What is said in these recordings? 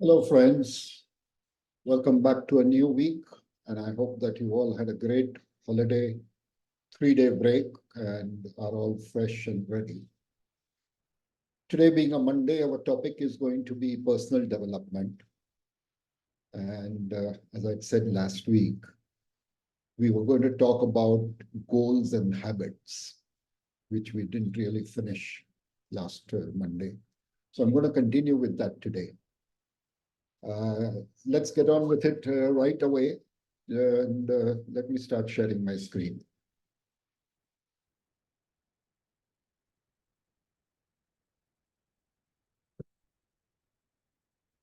Hello, friends. Welcome back to a new week. And I hope that you all had a great holiday, 3-day break, and are all fresh and ready. Today, being a Monday, our topic is going to be personal development. And as I said last week, we were going to talk about goals and habits, which we didn't really finish last Monday. So I'm going to continue with that today. Let's get on with it right away. And let me start sharing my screen.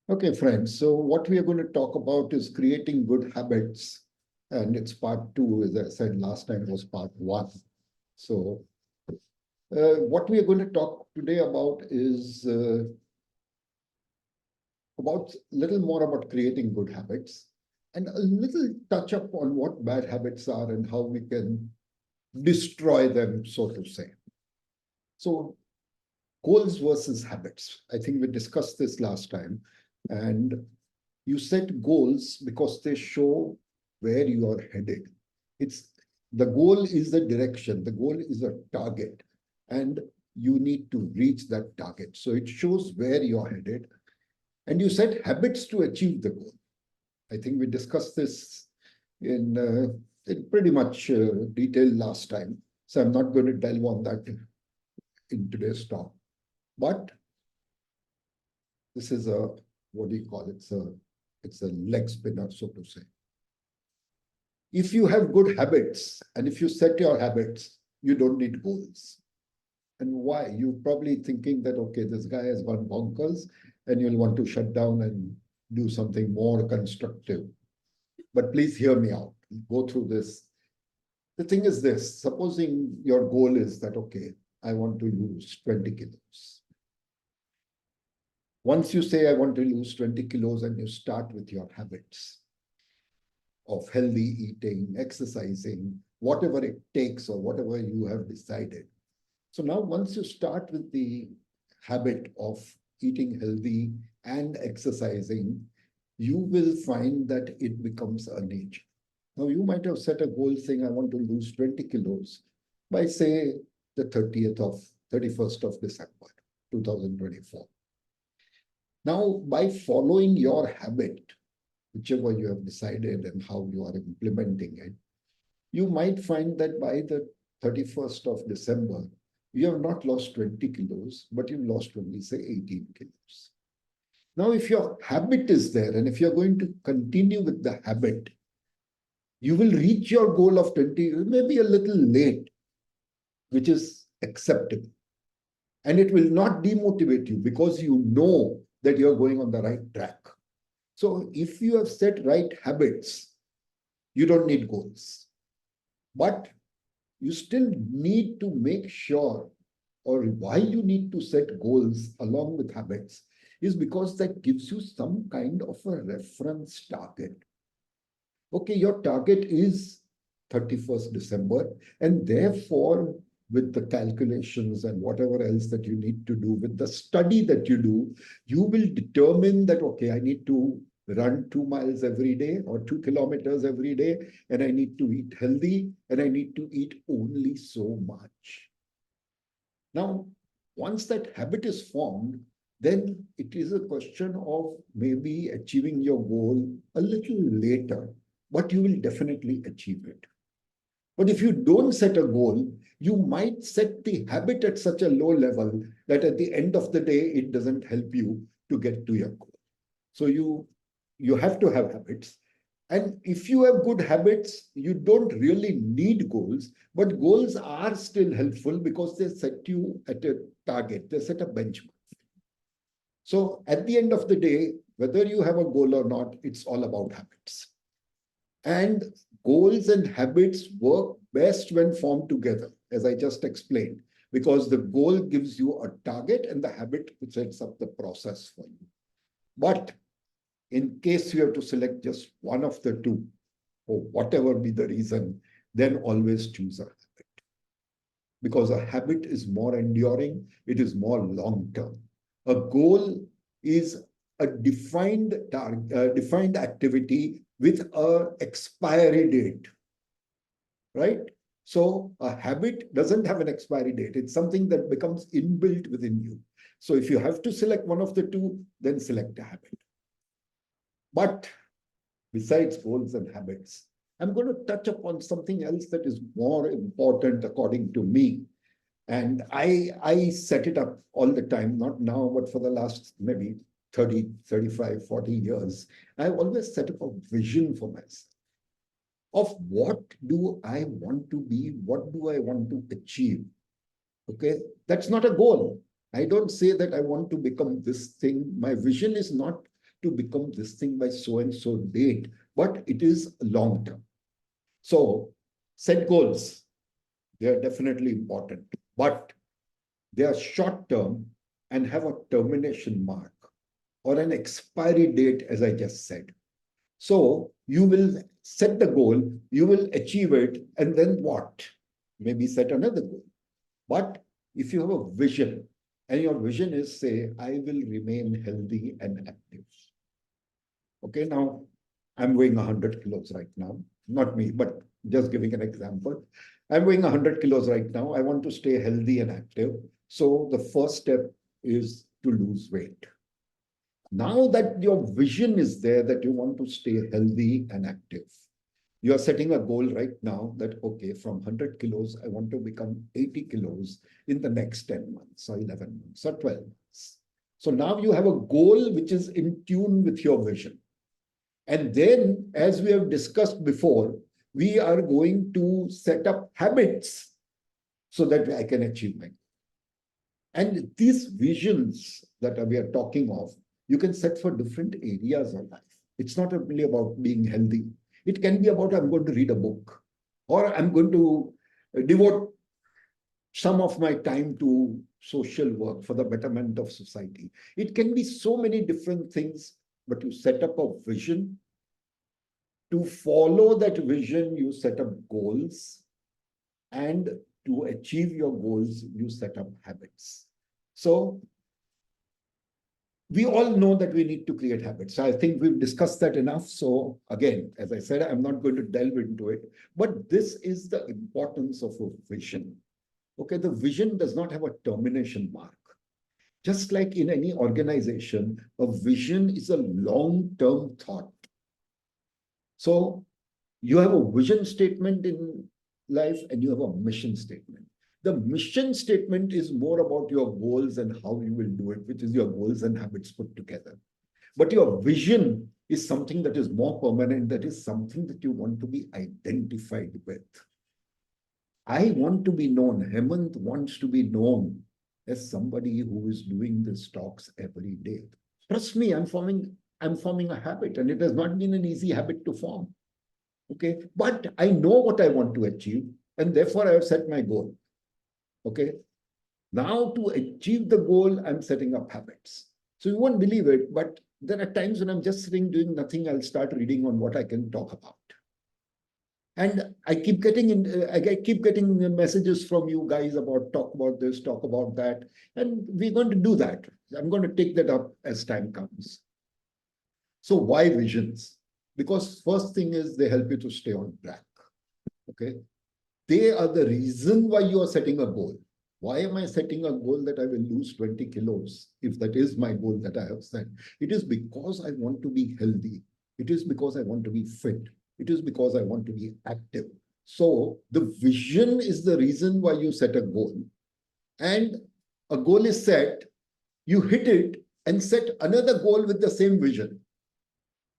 Okay, friends. So what we are going to talk about is creating good habits. And it's part two, as I said last time was part one. So what we are going to talk today about is about a little more about creating good habits and a little touch up on what bad habits are and how we can destroy them, so to say. So goals versus habits. I think we discussed this last time. And you set goals because they show where you are headed. It's the goal is the direction, the goal is a target, and you need to reach that target. So it shows where you're headed. And you set habits to achieve the goal. I think we discussed this in pretty much detail last time. So I'm not going to delve on that in today's talk. But this is a, what do you call it? It's a leg spinner, so to say. If you have good habits and if you set your habits, you don't need goals. And why? You're probably thinking that, okay, this guy has gone bonkers and you'll want to shut down and do something more constructive. But please hear me out. Go through this. The thing is this, supposing your goal is that, okay, I want to lose 20 kilos. Once you say, I want to lose 20 kilos and you start with your habits of healthy eating, exercising, whatever it takes or whatever you have decided. So now once you start with the habit of eating healthy and exercising, you will find that it becomes a nature. Now you might have set a goal saying, I want to lose 20 kilos by say the 31st of December, 2024. Now, by following your habit, whichever you have decided and how you are implementing it, you might find that by the 31st of December, you have not lost 20 kilos, but you've lost only, say, 18 kilos. Now, if your habit is there, and if you're going to continue with the habit, you will reach your goal of 20, maybe a little late, which is acceptable. And it will not demotivate you because you know that you're going on the right track. So if you have set right habits, you don't need goals. But you still need to make sure, or why you need to set goals along with habits, is because that gives you some kind of a reference target. Okay, your target is 31st December, and therefore, with the calculations and whatever else that you need to do, with the study that you do, you will determine that, okay, I need to run 2 miles every day or 2 kilometers every day, and I need to eat healthy, and I need to eat only so much. Now, once that habit is formed, then it is a question of maybe achieving your goal a little later, but you will definitely achieve it. But if you don't set a goal, you might set the habit at such a low level that at the end of the day, it doesn't help you to get to your goal. So you have to have habits. And if you have good habits, you don't really need goals, but goals are still helpful because they set you at a target, they set a benchmark. So at the end of the day, whether you have a goal or not, it's all about habits. And goals and habits work best when formed together, as I just explained, because the goal gives you a target and the habit sets up the process for you. But in case you have to select just one of the two, or whatever be the reason, then always choose a habit. Because a habit is more enduring, it is more long term. A goal is a defined activity with a expiry date, right? So a habit doesn't have an expiry date. It's something that becomes inbuilt within you. So if you have to select one of the two, then select a habit. But besides goals and habits, I'm going to touch upon something else that is more important according to me. And I set it up all the time, not now, but for the last maybe 30, 35, 40 years. I've always set up a vision for myself of what do I want to be, what do I want to achieve. Okay, that's not a goal. I don't say that I want to become this thing. My vision is not to become this thing by so and so date, but it is long term. So set goals. They are definitely important, but they are short term and have a termination mark or an expiry date, as I just said. So you will set the goal, you will achieve it, and then what? Maybe set another goal. But if you have a vision, and your vision is, say, I will remain healthy and active. Okay, now I'm weighing 100 kilos right now. Not me, but just giving an example. I'm weighing 100 kilos right now. I want to stay healthy and active. So the first step is to lose weight. Now that your vision is there that you want to stay healthy and active, you are setting a goal right now that, okay, from 100 kilos, I want to become 80 kilos in the next 10 months or 11 months or 12 months. So now you have a goal which is in tune with your vision. And then, as we have discussed before, we are going to set up habits so that I can achieve my goal. And these visions that we are talking of, you can set for different areas of life. It's not only about being healthy. It can be about, I'm going to read a book, or I'm going to devote some of my time to social work for the betterment of society. It can be so many different things, but you set up a vision. To follow that vision, you set up goals, and to achieve your goals, you set up habits. So we all know that we need to create habits. I think we've discussed that enough. So again, as I said, I'm not going to delve into it, but this is the importance of a vision. Okay, the vision does not have a termination mark. Just like in any organization, a vision is a long-term thought. So you have a vision statement in life and you have a mission statement. The mission statement is more about your goals and how you will do it, which is your goals and habits put together. But your vision is something that is more permanent, that is something that you want to be identified with. I want to be known. Hemant wants to be known as somebody who is doing these talks every day. Trust me, I'm forming a habit, and it has not been an easy habit to form. Okay, but I know what I want to achieve, and therefore I have set my goal. Okay, now to achieve the goal, I'm setting up habits. So you won't believe it, but there are times when I'm just sitting doing nothing, I'll start reading on what I can talk about. And I keep getting messages from you guys about talk about this, talk about that, and we're going to do that. I'm going to take that up as time comes. So why visions? Because first thing is they help you to stay on track. Okay, they are the reason why you are setting a goal. Why am I setting a goal that I will lose 20 kilos if that is my goal that I have set? It is because I want to be healthy. It is because I want to be fit. It is because I want to be active. So the vision is the reason why you set a goal. And a goal is set, you hit it and set another goal with the same vision.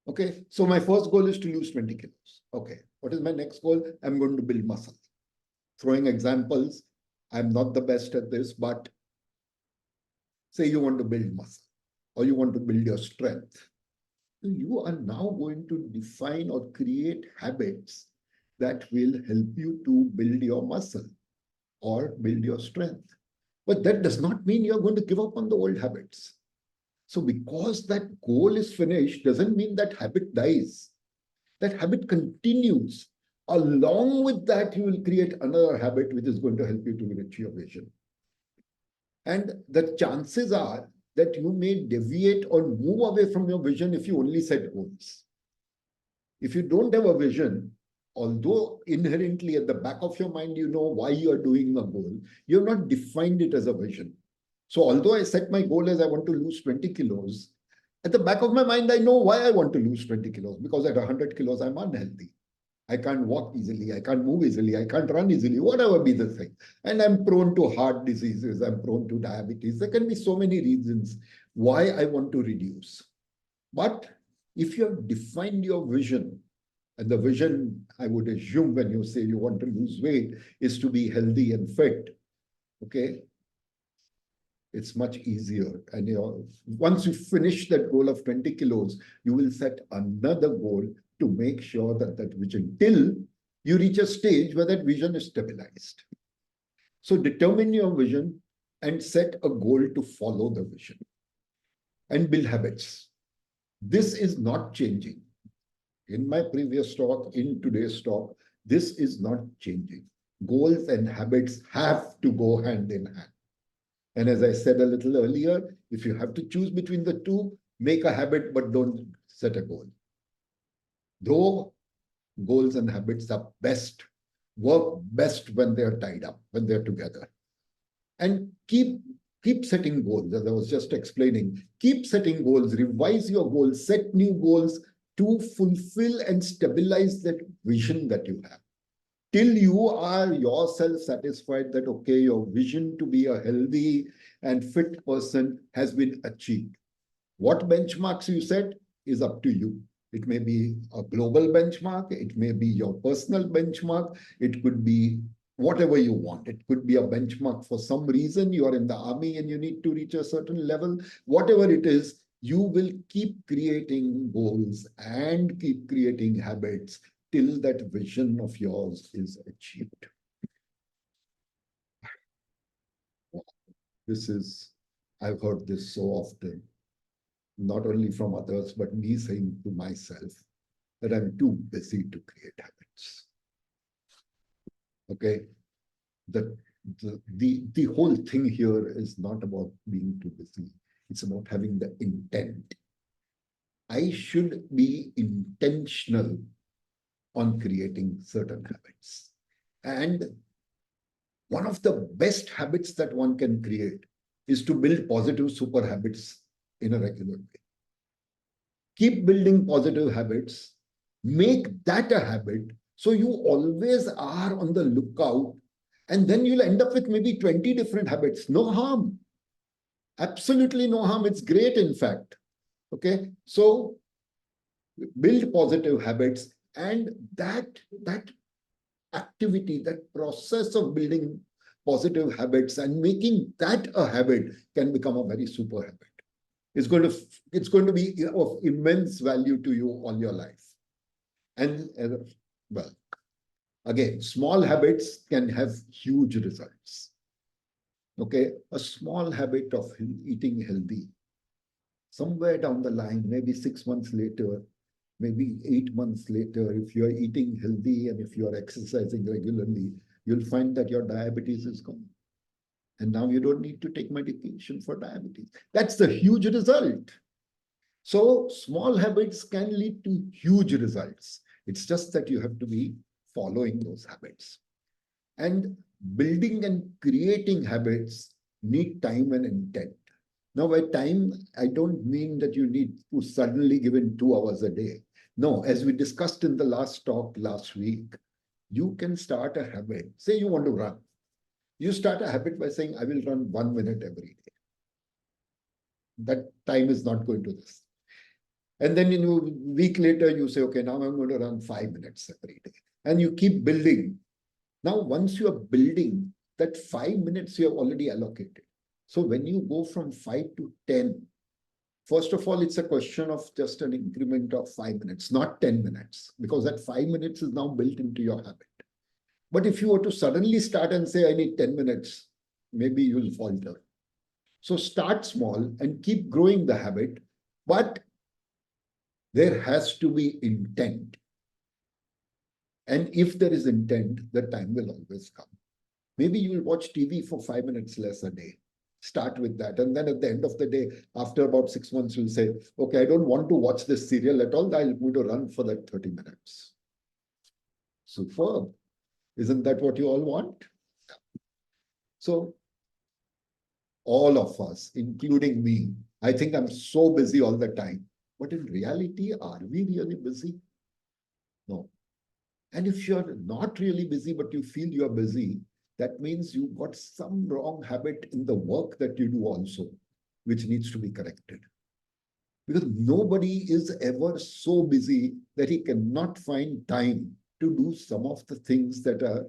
Okay, so my first goal is to lose 20 kilos. Okay, what is my next goal? I'm going to build muscle. Throwing examples, I'm not the best at this, but say you want to build muscle or you want to build your strength. You are now going to define or create habits that will help you to build your muscle or build your strength. But that does not mean you're going to give up on the old habits. So because that goal is finished doesn't mean that habit dies. That habit continues. Along with that, you will create another habit which is going to help you to reach your vision. And the chances are that you may deviate or move away from your vision if you only set goals. If you don't have a vision, although inherently at the back of your mind, you know why you are doing a goal, you have not defined it as a vision. So although I set my goal as I want to lose 20 kilos, at the back of my mind, I know why I want to lose 20 kilos, because at 100 kilos, I'm unhealthy. I can't walk easily. I can't move easily. I can't run easily, whatever be the thing. And I'm prone to heart diseases. I'm prone to diabetes. There can be so many reasons why I want to reduce. But if you have defined your vision, and the vision, I would assume when you say you want to lose weight, is to be healthy and fit, okay? It's much easier. And once you finish that goal of 20 kilos, you will set another goal to make sure that that vision, till you reach a stage where that vision is stabilized. So determine your vision and set a goal to follow the vision and build habits. This is not changing. In my previous talk, in today's talk, this is not changing. Goals and habits have to go hand in hand. And as I said a little earlier, if you have to choose between the two, make a habit, but don't set a goal. Though goals and habits are best, work best when they're tied up, when they're together. And keep setting goals, as I was just explaining. Keep setting goals, revise your goals, set new goals to fulfill and stabilize that vision that you have. Till you are yourself satisfied that, okay, your vision to be a healthy and fit person has been achieved. What benchmarks you set is up to you. It may be a global benchmark. It may be your personal benchmark. It could be whatever you want. It could be a benchmark for some reason. You are in the army and you need to reach a certain level. Whatever it is, you will keep creating goals and keep creating habits till that vision of yours is achieved. This is, I've heard this so often, not only from others, but me saying to myself that I'm too busy to create habits. Okay, the whole thing here is not about being too busy. It's about having the intent. I should be intentional on creating certain habits. And one of the best habits that one can create is to build positive super habits in a regular way. Keep building positive habits, make that a habit, so you always are on the lookout, and then you'll end up with maybe 20 different habits. No harm. Absolutely no harm. It's great, in fact. Okay, so build positive habits, and that activity, that process of building positive habits and making that a habit can become a very super habit. It's going to be of immense value to you all your life. And well, again, small habits can have huge results. Okay, a small habit of eating healthy, somewhere down the line, maybe 6 months later, maybe 8 months later, if you're eating healthy and if you're exercising regularly, you'll find that your diabetes is gone. And now you don't need to take medication for diabetes. That's the huge result. So small habits can lead to huge results. It's just that you have to be following those habits. And building and creating habits need time and intent. Now, by time, I don't mean that you need to suddenly give in 2 hours a day. No, as we discussed in the last talk last week, you can start a habit. Say you want to run. You start a habit by saying, I will run 1 minute every day. That time is not going to this. And then a week later, you say, okay, now I'm going to run 5 minutes every day. And you keep building. Now, once you are building, that 5 minutes you have already allocated. So when you go from 5 to 10, first of all, it's a question of just an increment of 5 minutes, not 10 minutes, because that 5 minutes is now built into your habit. But if you were to suddenly start and say, I need 10 minutes, maybe you'll falter. So start small and keep growing the habit, but there has to be intent. And if there is intent, the time will always come. Maybe you will watch TV for 5 minutes less a day. Start with that. And then at the end of the day, after about 6 months, you'll say, okay, I don't want to watch this serial at all. I'll go to run for that 30 minutes. Superb. Isn't that what you all want? So all of us, including me, I think I'm so busy all the time. But in reality, are we really busy? No. And if you're not really busy, but you feel you're busy, that means you've got some wrong habit in the work that you do also, which needs to be corrected. Because nobody is ever so busy that he cannot find time to do some of the things that are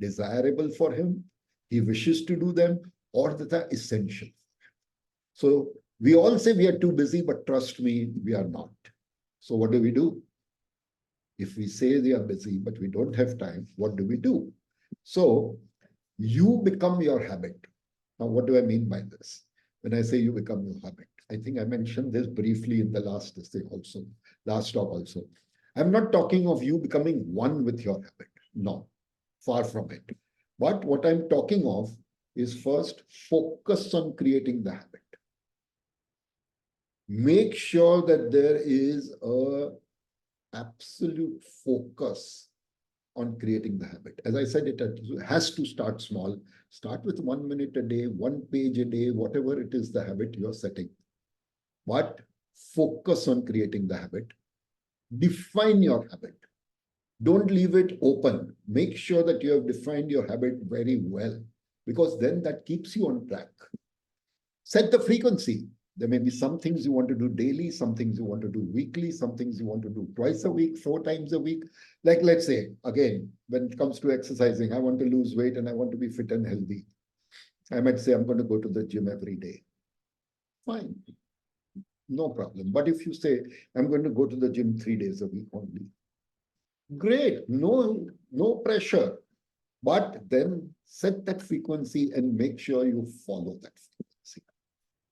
desirable for him, he wishes to do them, or that are essential. So we all say we are too busy, but trust me, we are not. So what do? If we say we are busy, but we don't have time, what do we do? So you become your habit. Now, what do I mean by this? When I say you become your habit, I think I mentioned this briefly in the last talk also. I'm not talking of you becoming one with your habit. No, far from it. But what I'm talking of is first focus on creating the habit. Make sure that there is a absolute focus on creating the habit. As I said, it has to start small. Start with 1 minute a day, 1 page a day, whatever it is the habit you're setting. But focus on creating the habit. Define your habit. Don't leave it open. Make sure that you have defined your habit very well, because then that keeps you on track. Set the frequency. There may be some things you want to do daily, some things you want to do weekly, some things you want to do twice a week, 4 times a week. Like, let's say, again, when it comes to exercising, I want to lose weight and I want to be fit and healthy. I might say I'm going to go to the gym every day. Fine. No problem. But if you say, I'm going to go to the gym 3 days a week only, great. No pressure. But then set that frequency and make sure you follow that frequency.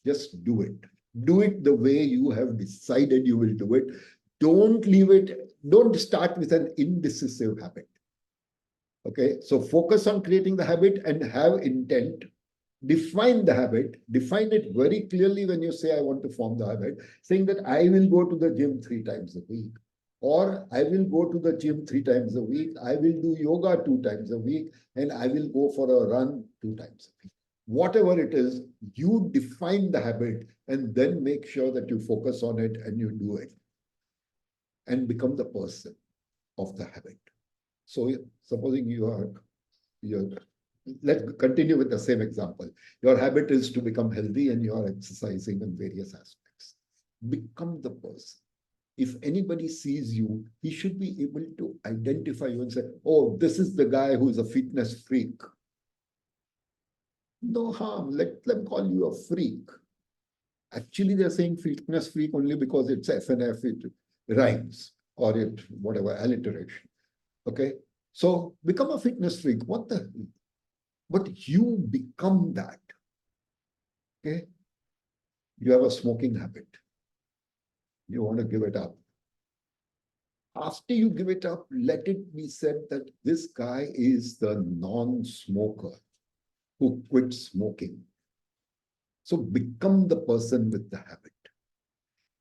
Just do it. Do it the way you have decided you will do it. Don't leave it. Don't start with an indecisive habit. Okay, so focus on creating the habit and have intent. Define the habit. Define it very clearly when you say, I want to form the habit, saying that I will go to the gym 3 times a week. Or I will go to the gym 3 times a week. I will do yoga 2 times a week. And I will go for a run 2 times a week. Whatever it is, you define the habit and then make sure that you focus on it and you do it. And become the person of the habit. So supposing let's continue with the same example. Your habit is to become healthy and you are exercising in various aspects. Become the person. If anybody sees you, he should be able to identify you and say, oh, this is the guy who is a fitness freak. No harm. Let them call you a freak. Actually, they're saying fitness freak only because it's FNF, it rhymes, or it, whatever, alliteration. Okay? So become a fitness freak. What the? But you become that. Okay? You have a smoking habit. You want to give it up. After you give it up, let it be said that this guy is the non-smoker who quit smoking. So become the person with the habit.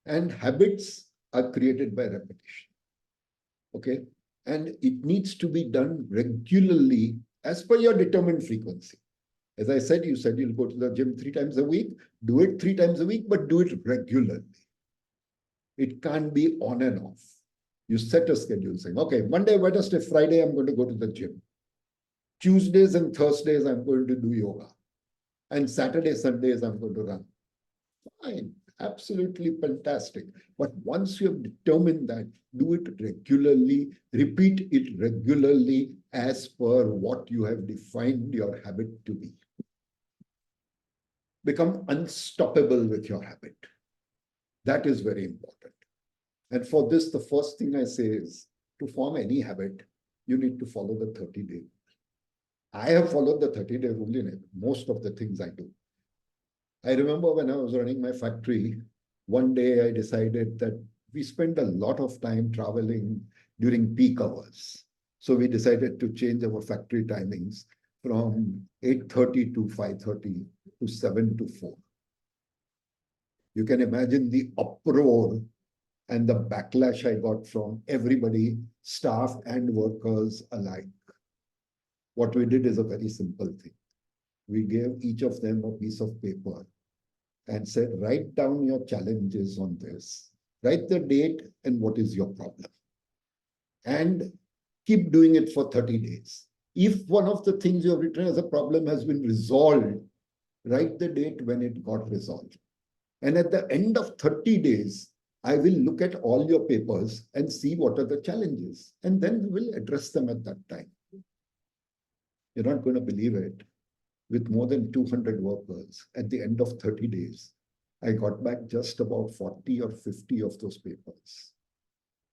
And habits are created by repetition. Okay? And it needs to be done regularly as per your determined frequency. As I said, you said you'll go to the gym 3 times a week. Do it 3 times a week, but do it regularly. It can't be on and off. You set a schedule saying, okay, Monday, Wednesday, Friday, I'm going to go to the gym. Tuesdays and Thursdays, I'm going to do yoga. And Saturday, Sundays, I'm going to run. Fine, absolutely fantastic. But once you have determined that, do it regularly, repeat it regularly as per what you have defined your habit to be. Become unstoppable with your habit. That is very important. And for this, the first thing I say is, to form any habit, you need to follow the 30-day rule. I have followed the 30-day rule in most of the things I do. I remember when I was running my factory, one day I decided that we spend a lot of time traveling during peak hours. So we decided to change our factory timings from 8:30 to 5:30 to 7 to 4. You can imagine the uproar and the backlash I got from everybody, staff and workers alike. What we did is a very simple thing. We gave each of them a piece of paper and said, write down your challenges on this. Write the date and what is your problem. And keep doing it for 30 days. If one of the things you have written as a problem has been resolved, write the date when it got resolved. And at the end of 30 days, I will look at all your papers and see what are the challenges. And then we will address them at that time. You're not going to believe it. With more than 200 workers, at the end of 30 days, I got back just about 40 or 50 of those papers.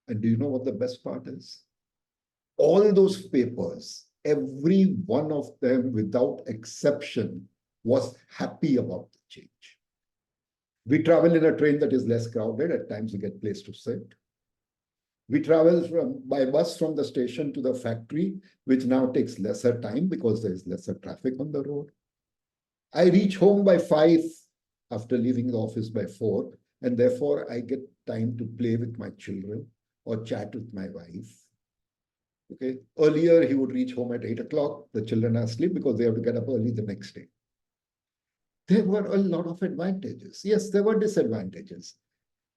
And do you know what the best part is? All those papers, every one of them without exception, was happy about the change. We travel in a train that is less crowded. At times we get place to sit. We travel by bus from the station to the factory, which now takes lesser time because there is lesser traffic on the road. I reach home by 5 after leaving the office by 4, and therefore I get time to play with my children or chat with my wife. Okay. Earlier, he would reach home at 8 o'clock. The children are asleep because they have to get up early the next day. There were a lot of advantages. Yes, there were disadvantages.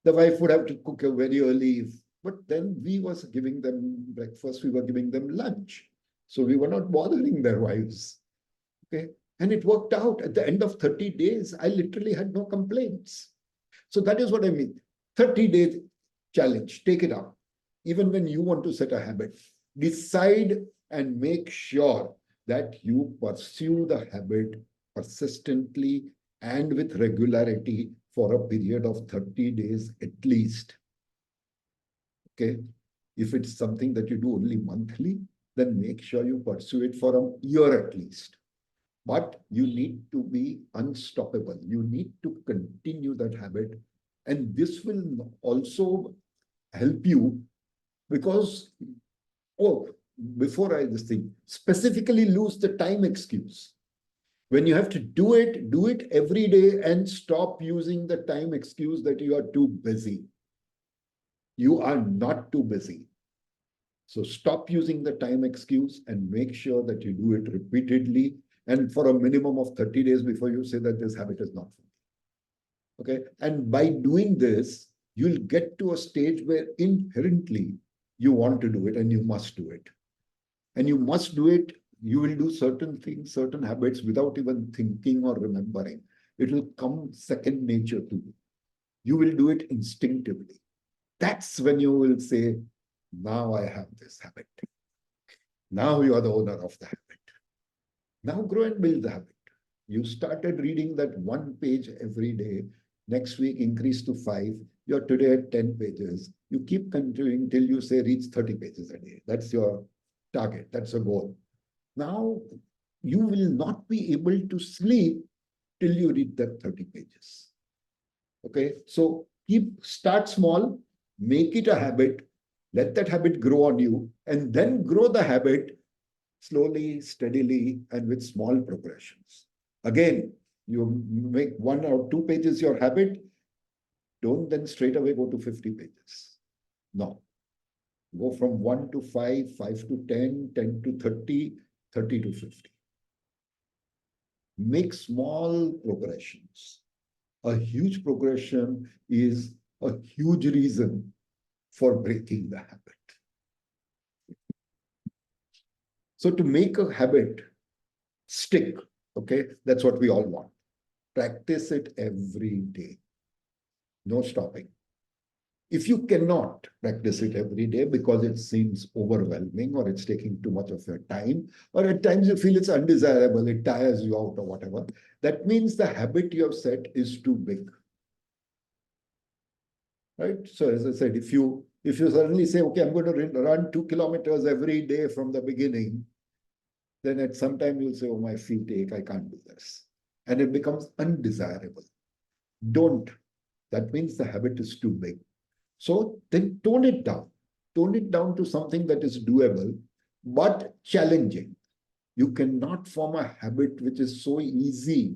The wife would have to cook very early, but then we was giving them breakfast, we were giving them lunch. So we were not bothering their wives. Okay. And it worked out. At the end of 30 days, I literally had no complaints. So that is what I mean. 30-day challenge, take it up. Even when you want to set a habit, decide and make sure that you pursue the habit persistently and with regularity for a period of 30 days at least. Okay. If it's something that you do only monthly, then make sure you pursue it for a year at least. But you need to be unstoppable. You need to continue that habit. And this will also help you because, before I this thing, specifically lose the time excuse. When you have to do it every day and stop using the time excuse that you are too busy. You are not too busy. So stop using the time excuse and make sure that you do it repeatedly and for a minimum of 30 days before you say that this habit is not for me. Okay. And by doing this, you'll get to a stage where inherently you want to do it and you must do it. And you must do it. You will do certain things, certain habits without even thinking or remembering. It will come second nature to you. You will do it instinctively. That's when you will say, now I have this habit. Now you are the owner of the habit. Now grow and build the habit. You started reading that 1 page every day. Next week, increase to 5. You're today at 10 pages. You keep continuing till you say reach 30 pages a day. That's your target. That's a goal. Now, you will not be able to sleep till you read that 30 pages. Okay, so start small, make it a habit, let that habit grow on you, and then grow the habit slowly, steadily, and with small progressions. Again, you make 1 or 2 pages your habit, don't then straight away go to 50 pages. No. Go from 1 to 5, 5 to 10, 10 to 30, 30 to 50. Make small progressions. A huge progression is a huge reason for breaking the habit. So to make a habit stick, okay, that's what we all want. Practice it every day. No stopping. If you cannot practice it every day because it seems overwhelming or it's taking too much of your time, or at times you feel it's undesirable, it tires you out or whatever, that means the habit you have set is too big. Right? So as I said, if you suddenly say, okay, I'm going to run 2 kilometers every day from the beginning, then at some time you'll say, oh, my feet ache, I can't do this. And it becomes undesirable. Don't. That means the habit is too big. So then tone it down. Tone it down to something that is doable, but challenging. You cannot form a habit which is so easy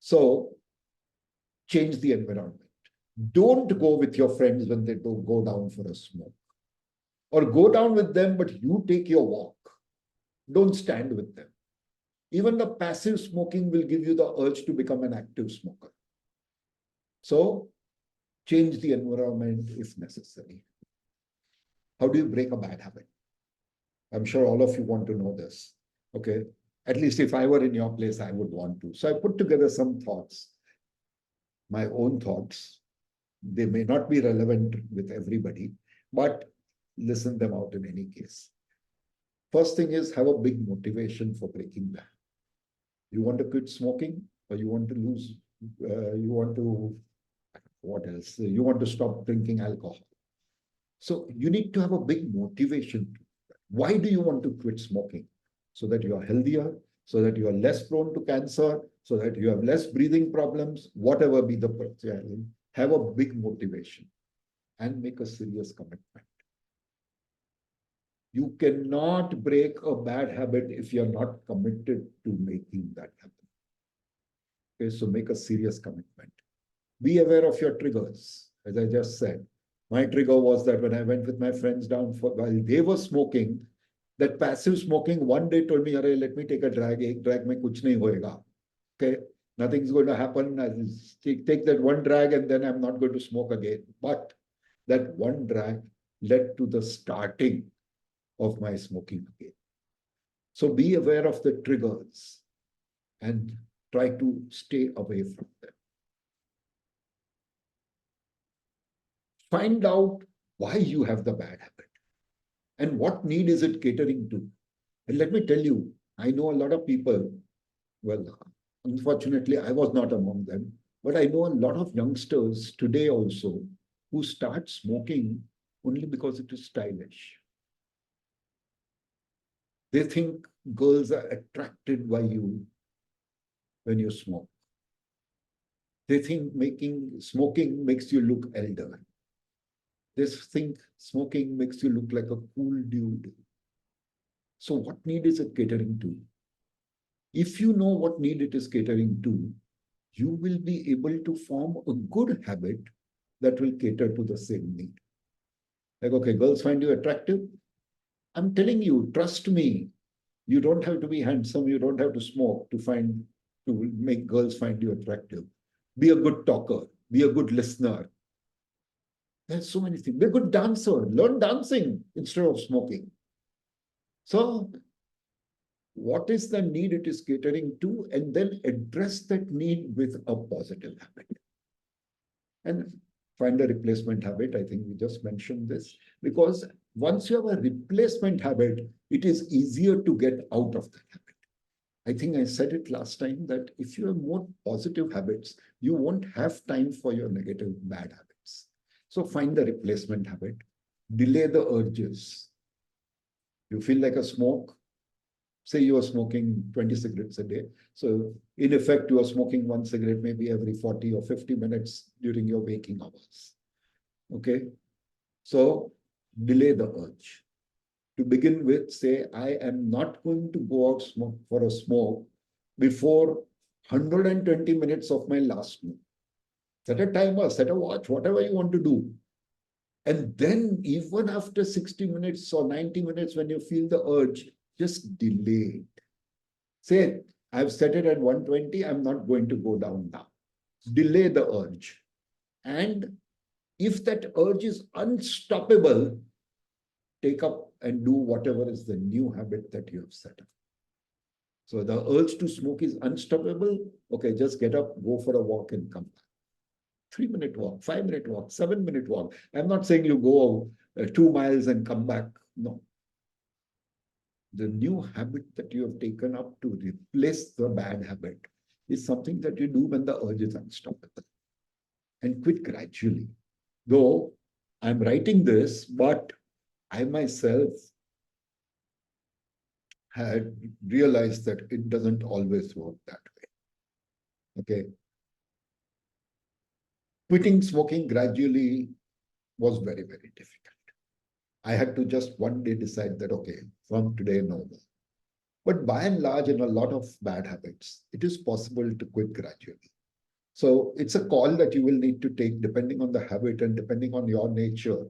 So change the environment. Don't go with your friends when they don't go down for a smoke. Or go down with them, but you take your walk. Don't stand with them. Even the passive smoking will give you the urge to become an active smoker. So change the environment if necessary. How do you break a bad habit? I'm sure all of you want to know this. Okay. At least if I were in your place, I would want to. So I put together some thoughts, my own thoughts. They may not be relevant with everybody, but listen them out in any case. First thing is have a big motivation for breaking that. You want to quit smoking, or you want to lose, what else? You want to stop drinking alcohol. So you need to have a big motivation. Why do you want to quit smoking? So that you are healthier, so that you are less prone to cancer, so that you have less breathing problems, whatever be the challenge, have a big motivation and make a serious commitment. You cannot break a bad habit if you're not committed to making that happen. Okay, so make a serious commitment. Be aware of your triggers. As I just said, my trigger was that when I went with my friends down while they were smoking, that passive smoking one day told me, "Arey, let me take a drag. Ek drag mein kuch nahi hoega." Okay, nothing's going to happen. I take that one drag and then I'm not going to smoke again. But that one drag led to the starting of my smoking again. So be aware of the triggers and try to stay away from them. Find out why you have the bad habit and what need is it catering to. And let me tell you, I know a lot of people, well, unfortunately, I was not among them, but I know a lot of youngsters today also who start smoking only because it is stylish. They think girls are attracted by you when you smoke. They think smoking makes you look elder. They think smoking makes you look like a cool dude. So what need is it catering to? If you know what need it is catering to, you will be able to form a good habit that will cater to the same need. Like, okay, girls find you attractive. I'm telling you, trust me, you don't have to be handsome, you don't have to smoke to make girls find you attractive. Be a good talker, be a good listener. There's so many things. Be a good dancer, learn dancing instead of smoking. So what is the need it is catering to, and then address that need with a positive habit. And find a replacement habit. I think we just mentioned this, because once you have a replacement habit, it is easier to get out of that habit. I think I said it last time that if you have more positive habits, you won't have time for your negative bad habits. So find the replacement habit, delay the urges. You feel like a smoke, say you are smoking 20 cigarettes a day. So in effect, you are smoking one cigarette maybe every 40 or 50 minutes during your waking hours. Okay. So delay the urge. To begin with, say, I am not going to go out for a smoke before 120 minutes of my last meal. Set a timer, set a watch, whatever you want to do. And then even after 60 minutes or 90 minutes, when you feel the urge, just delay it. Say, I've set it at 120, I'm not going to go down now. Delay the urge. And if that urge is unstoppable, take up and do whatever is the new habit that you have set up. So the urge to smoke is unstoppable. Okay, just get up, go for a walk and come back. 3-minute walk, 5-minute walk, 7-minute walk. I'm not saying you go 2 miles and come back. No. The new habit that you have taken up to replace the bad habit is something that you do when the urge is unstoppable. And quit gradually. Though I'm writing this, but I myself had realized that it doesn't always work that way. Okay. Quitting smoking gradually was very, very difficult. I had to just one day decide that, okay, from today, no more. But by and large, in a lot of bad habits, it is possible to quit gradually. So it's a call that you will need to take depending on the habit and depending on your nature.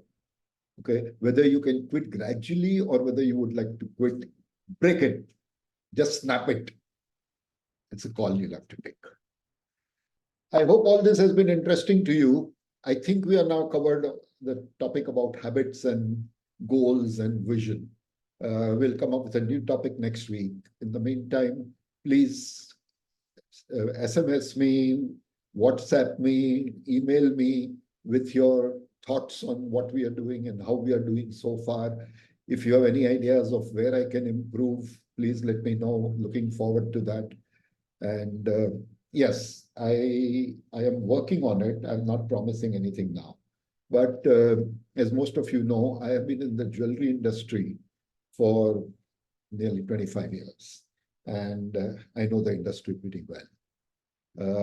Okay, whether you can quit gradually or whether you would like to quit, break it, just snap it. It's a call you'll have to take. I hope all this has been interesting to you. I think we are now covered the topic about habits and goals and vision. We'll come up with a new topic next week. In the meantime, please SMS me, WhatsApp me, email me with your thoughts on what we are doing and how we are doing so far. If you have any ideas of where I can improve, please let me know. Looking forward to that. And yes, I am working on it. I'm not promising anything now. But as most of you know, I have been in the jewelry industry for nearly 25 years. And I know the industry pretty well.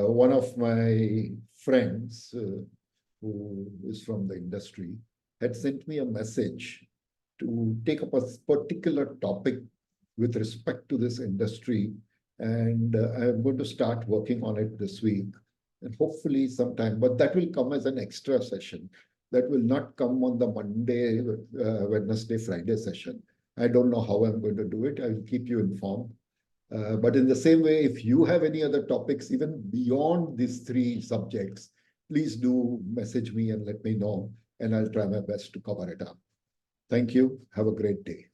One of my friends who is from the industry had sent me a message to take up a particular topic with respect to this industry. And I'm going to start working on it this week and hopefully sometime, but that will come as an extra session. That will not come on the Monday, Wednesday, Friday session. I don't know how I'm going to do it. I will keep you informed. But in the same way, if you have any other topics, even beyond these three subjects, please do message me and let me know, and I'll try my best to cover it up. Thank you. Have a great day.